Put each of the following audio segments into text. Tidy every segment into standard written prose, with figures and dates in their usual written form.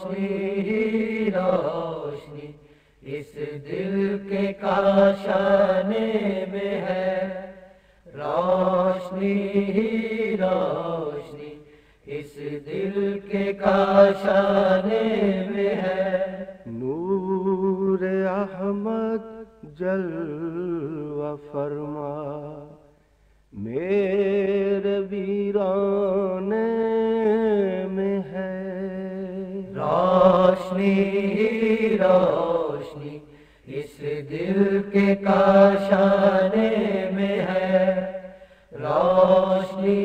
روشنی روشنی اس دل کے کاشانے میں ہے، روشنی روشنی اس دل کے کاشانے میں ہے۔ نور احمد جلوہ فرما میرے ویرانے میں ہے، روشنی روشنی اس دل کے کاشانے میں ہے، روشنی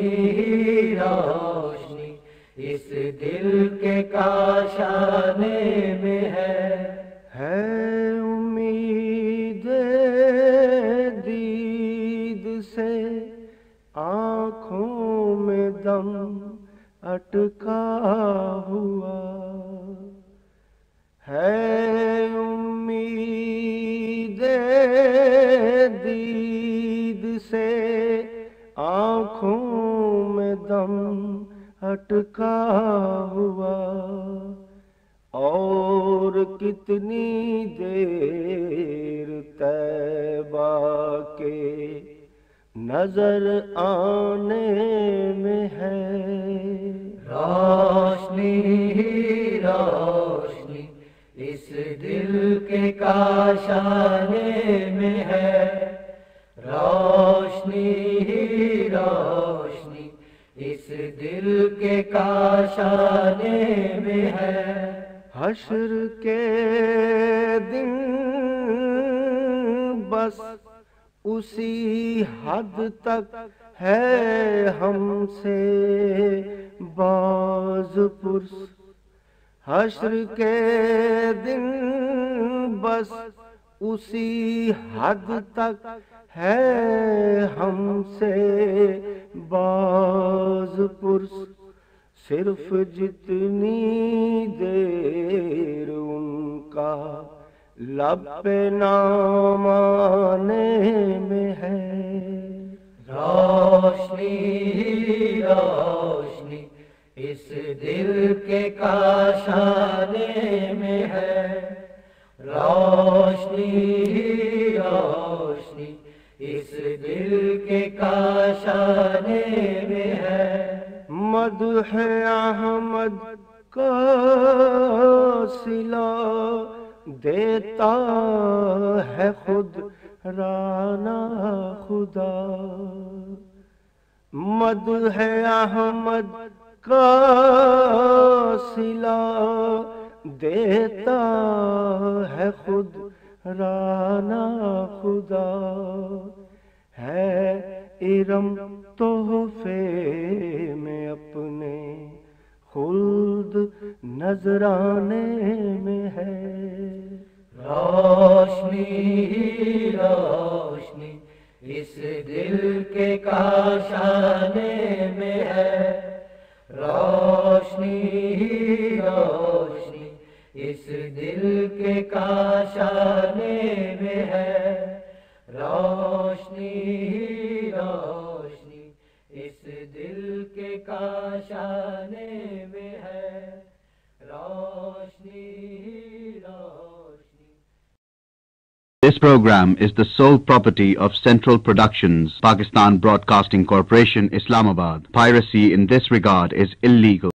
روشنی اس دل کے کاشانے میں ہے۔ امید دید سے آنکھوں میں دم اٹکا ہوا ہے، امید دید سے آنکھوں میں دم اٹکا ہوا، اور کتنی دیر طیبہ کے نظر آنے میں ہے، روشنی روشنی اس دل کے کاشانے میں ہے، روشنی روشنی اس دل کے کاشانے میں ہے۔ حشر کے دن بس اسی حد تک ہے ہم سے باز پرس، حشر کے دن بس اسی حد تک ہے ہم سے باز پرس، صرف جتنی دیر ان کا لب پہ نام آنے میں ہے، روشنی روشنی اس دل کے کاشانے میں ہے، روشنی روشنی اس دل کے کاشانے میں ہے۔ مدح احمد کا صلہ دیتا ہے خود رانا خدا، مدح احمد کا صلہ دیتا ہے خود رانا خدا، ہے ارم تحفے میں اپنے خلد نذرانے میں ہے، روشنی روشنی اس دل کے کاشانے میں ہے، روشنی روشنی اس دل کے کاشانے میں ہے، روشنی روشنی اس دل کے کاشانے میں ہے، روشنی روشنی۔ This program is the sole property of Central Productions, Pakistan Broadcasting Corporation, Islamabad. Piracy in this regard is illegal.